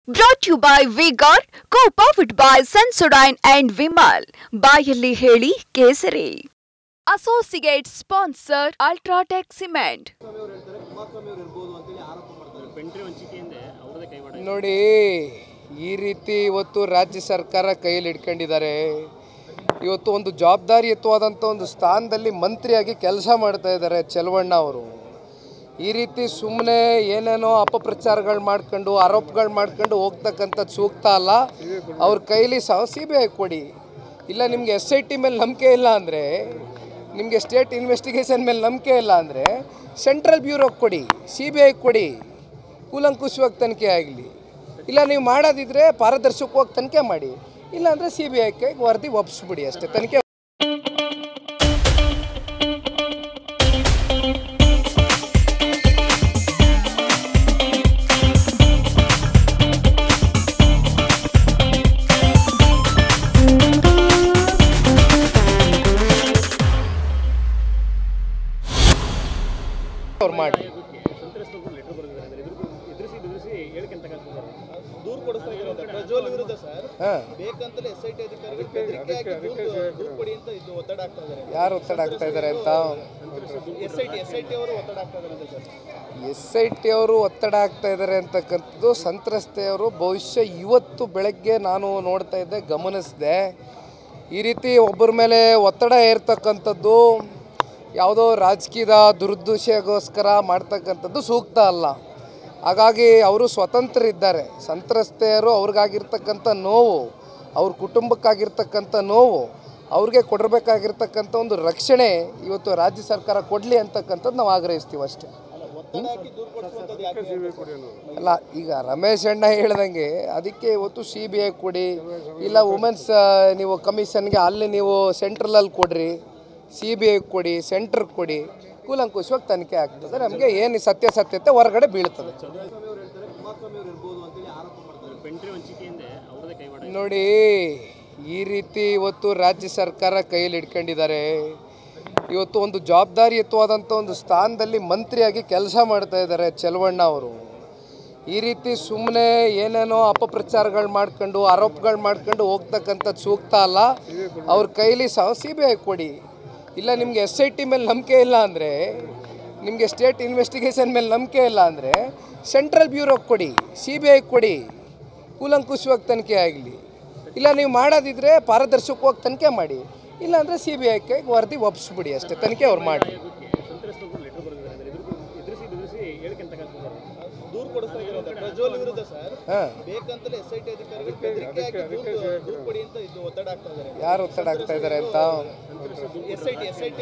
Brought to you by Vigor, co-powered by Sensodyne and Vimal. ಬಾಯಲ್ಲಿ ಹೇಳಿ ಕೇಸರಿ. Associate sponsor Ultratech Cement. ನೋಡಿ, ಈ ರೀತಿ ಇವತ್ತು ರಾಜ್ಯ ಸರ್ಕಾರ ಕೈಯಲ್ಲಿ ಹಿಡ್ಕೊಂಡಿದ್ದಾರೆ. ಇವತ್ತು ಒಂದು ಜವಾಬ್ದಾರಿಯುತವಾದಂಥ ಒಂದು ಸ್ಥಾನದಲ್ಲಿ ಮಂತ್ರಿಯಾಗಿ ಕೆಲಸ ಮಾಡ್ತಾ ಇದ್ದಾರೆ ಚೆಲುವಣ್ಣ ಅವರು. ಈ ರೀತಿ ಸುಮ್ಮನೆ ಏನೇನೋ ಅಪಪ್ರಚಾರಗಳು ಮಾಡ್ಕೊಂಡು ಆರೋಪಗಳು ಮಾಡ್ಕೊಂಡು ಹೋಗ್ತಕ್ಕಂಥದ್ದು ಸೂಕ್ತ ಅಲ್ಲ. ಅವ್ರ ಕೈಲಿ CBI ಕೊಡಿ, ಇಲ್ಲ ನಿಮಗೆ SIT ಮೇಲೆ ನಂಬಿಕೆ ಇಲ್ಲ ಅಂದರೆ, ನಿಮಗೆ ಸ್ಟೇಟ್ ಇನ್ವೆಸ್ಟಿಗೇಷನ್ ಮೇಲೆ ನಂಬಿಕೆ ಇಲ್ಲ ಅಂದರೆ ಸೆಂಟ್ರಲ್ ಬ್ಯೂರೋಗೆ ಕೊಡಿ, CBI ಕೊಡಿ, ಕೂಲಂಕುಷವಾಗಿ ತನಿಖೆ ಆಗಲಿ. ಇಲ್ಲ ನೀವು ಮಾಡೋದಿದ್ರೆ ಪಾರದರ್ಶಕವಾಗಿ ತನಿಖೆ ಮಾಡಿ, ಇಲ್ಲಾಂದರೆ CBI ಕೈಗೆ ವರದಿ ಒಪ್ಪಿಸ್ಬಿಡಿ ಅಷ್ಟೇ. ತನಿಖೆ ಅವ್ರು ಮಾಡಿ. ಯಾರು ಒತ್ತಡ ಆಗ್ತಾ ಇದ್ದಾರೆ ಅಂತ? SIT ಅವರು ಒತ್ತಡ ಆಗ್ತಾ ಇದ್ದಾರೆ ಅಂತಕ್ಕಂಥದ್ದು ಸಂತ್ರಸ್ತೆಯವರು ಬಹುಶಃ ಇವತ್ತು ಬೆಳಗ್ಗೆ ನಾನು ನೋಡ್ತಾ ಇದ್ದೆ, ಗಮನಿಸಿದೆ. ಈ ರೀತಿ ಒಬ್ಬರ ಮೇಲೆ ಒತ್ತಡ ಏರ್ತಕ್ಕಂಥದ್ದು ಯಾವುದೋ ರಾಜಕೀಯದ ದುರುದ್ದೇಶಗೋಸ್ಕರ ಮಾಡ್ತಕ್ಕಂಥದ್ದು ಸೂಕ್ತ ಅಲ್ಲ. ಹಾಗಾಗಿ ಅವರು ಸ್ವತಂತ್ರ ಇದ್ದಾರೆ. ಸಂತ್ರಸ್ತೆಯರು ಅವ್ರಿಗಾಗಿರ್ತಕ್ಕಂಥ ನೋವು, ಅವ್ರ ಕುಟುಂಬಕ್ಕಾಗಿರ್ತಕ್ಕಂಥ ನೋವು, ಅವ್ರಿಗೆ ಕೊಡಬೇಕಾಗಿರ್ತಕ್ಕಂಥ ಒಂದು ರಕ್ಷಣೆ ಇವತ್ತು ರಾಜ್ಯ ಸರ್ಕಾರ ಕೊಡಲಿ ಅಂತಕ್ಕಂಥದ್ದು ನಾವು ಆಗ್ರಹಿಸ್ತೀವಿ ಅಷ್ಟೇ. ಅಲ್ಲ, ಈಗ ರಮೇಶ್ ಅಣ್ಣ ಹೇಳ್ದಂಗೆ ಅದಕ್ಕೆ ಇವತ್ತು CBI ಕೊಡಿ, ಇಲ್ಲ ವುಮೆನ್ಸ್ ನೀವು ಕಮಿಷನ್ಗೆ ಅಲ್ಲಿ ನೀವು ಸೆಂಟ್ರಲಲ್ಲಿ ಕೊಡ್ರಿ, CBI ಕೊಡಿ, ಸೆಂಟ್ರ್ ಕೊಡಿ, ಕೂಲಂಕುಷವಾಗಿ ತನಿಖೆ ಆಗ್ತದೆ. ನಮಗೆ ಏನು ಸತ್ಯಾಸತ್ಯತೆ ಹೊರಗಡೆ ಬೀಳ್ತದೆ. ನೋಡಿ, ಈ ರೀತಿ ಇವತ್ತು ರಾಜ್ಯ ಸರ್ಕಾರ ಕೈಯಲ್ಲಿ ಹಿಡ್ಕೊಂಡಿದ್ದಾರೆ. ಇವತ್ತು ಒಂದು ಜವಾಬ್ದಾರಿಯುತವಾದಂಥ ಒಂದು ಸ್ಥಾನದಲ್ಲಿ ಮಂತ್ರಿಯಾಗಿ ಕೆಲಸ ಮಾಡ್ತಾ ಇದ್ದಾರೆ ಚೆಲುವಣ್ಣ ಅವರು. ಈ ರೀತಿ ಸುಮ್ಮನೆ ಏನೇನೋ ಅಪಪ್ರಚಾರಗಳು ಮಾಡ್ಕೊಂಡು ಆರೋಪಗಳು ಮಾಡ್ಕೊಂಡು ಹೋಗ್ತಕ್ಕಂಥದ್ದು ಸೂಕ್ತ ಅಲ್ಲ. ಅವ್ರ ಕೈಲಿ CBI ಕೊಡಿ, ಇಲ್ಲ ನಿಮಗೆ SIT ಮೇಲೆ ನಂಬಿಕೆ ಇಲ್ಲ ಅಂದರೆ, ನಿಮಗೆ ಸ್ಟೇಟ್ ಇನ್ವೆಸ್ಟಿಗೇಷನ್ ಮೇಲೆ ನಂಬಿಕೆ ಇಲ್ಲ ಅಂದರೆ ಸೆಂಟ್ರಲ್ ಬ್ಯೂರೋಗೆ ಕೊಡಿ, CBI ಕೊಡಿ, ಕೂಲಂಕುಷವಾಗಿ ತನಿಖೆ ಆಗಲಿ. ಇಲ್ಲ ನೀವು ಮಾಡೋದಿದ್ರೆ ಪಾರದರ್ಶಕವಾಗಿ ತನಿಖೆ ಮಾಡಿ, ಇಲ್ಲಾಂದರೆ CBI ಕೈಗೆ ವರದಿ ಒಪ್ಪಿಸ್ಬಿಡಿ ಅಷ್ಟೇ. ತನಿಖೆ ಅವ್ರು ಮಾಡಿ. ಯಾರು ಒತ್ತಡ ಆಗ್ತಾ ಇದ್ದಾರೆ ಅಂತ? SIT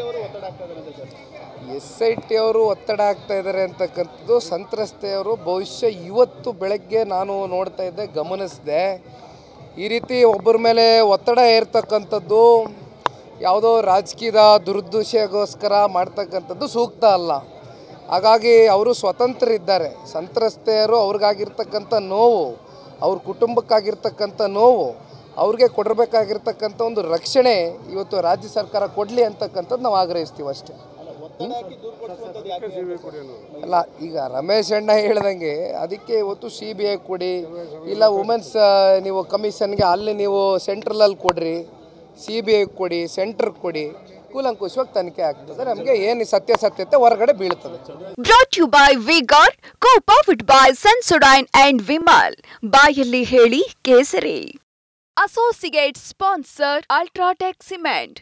ಅವರು ಒತ್ತಡ ಆಗ್ತಾ ಇದ್ದಾರೆ ಅಂತಕ್ಕಂಥದ್ದು ಸಂತ್ರಸ್ತೆಯವರು ಬಹುಶಃ ಇವತ್ತು ಬೆಳಗ್ಗೆ ನಾನು ನೋಡ್ತಾ ಇದ್ದೆ, ಗಮನಿಸಿದೆ. ಈ ರೀತಿ ಒಬ್ಬರ ಮೇಲೆ ಒತ್ತಡ ಏರ್ತಕ್ಕಂಥದ್ದು ಯಾವುದೋ ರಾಜಕೀಯದ ದುರುದ್ದೇಶಗೋಸ್ಕರ ಮಾಡ್ತಕ್ಕಂಥದ್ದು ಸೂಕ್ತ ಅಲ್ಲ. ಹಾಗಾಗಿ ಅವರು ಸ್ವತಂತ್ರ ಇದ್ದಾರೆ. ಸಂತ್ರಸ್ತೆಯರು ಅವ್ರಿಗಾಗಿರ್ತಕ್ಕಂಥ ನೋವು, ಅವ್ರ ಕುಟುಂಬಕ್ಕಾಗಿರ್ತಕ್ಕಂಥ ನೋವು, ಅವ್ರಿಗೆ ಕೊಡಬೇಕಾಗಿರ್ತಕ್ಕಂಥ ಒಂದು ರಕ್ಷಣೆ ಇವತ್ತು ರಾಜ್ಯ ಸರ್ಕಾರ ಕೊಡಲಿ ಅಂತಕ್ಕಂಥದ್ದು ನಾವು ಆಗ್ರಹಿಸ್ತೀವಿ ಅಷ್ಟೇ. ಅಲ್ಲ, ಈಗ ರಮೇಶ್ ಅಣ್ಣ ಹೇಳ್ದಂಗೆ ಅದಕ್ಕೆ ಇವತ್ತು CBI ಕೊಡಿ, ಇಲ್ಲ ವುಮೆನ್ಸ್ ನೀವು ಕಮಿಷನ್ಗೆ ಅಲ್ಲಿ ನೀವು ಸೆಂಟ್ರಲಲ್ಲಿ ಕೊಡ್ರಿ, CBI ಕೊಡಿ, ಸೆಂಟ್ರ್ ಕೊಡಿ, ಕೂಲಂಕುಷವಾಗಿ ತನಿಖೆ ಆಗ್ತದೆ. ನಮಗೆ ಏನು ಸತ್ಯಾಸತ್ಯತೆ ಹೊರಗಡೆ ಬೀಳ್ತದೆ. Brought to you by Vigor, co-powered by Sensodyne and Vimal. ಬಾಯಲ್ಲಿ ಹೇಳಿ ಕೇಸರಿ. Associate sponsor Ultratech Cement.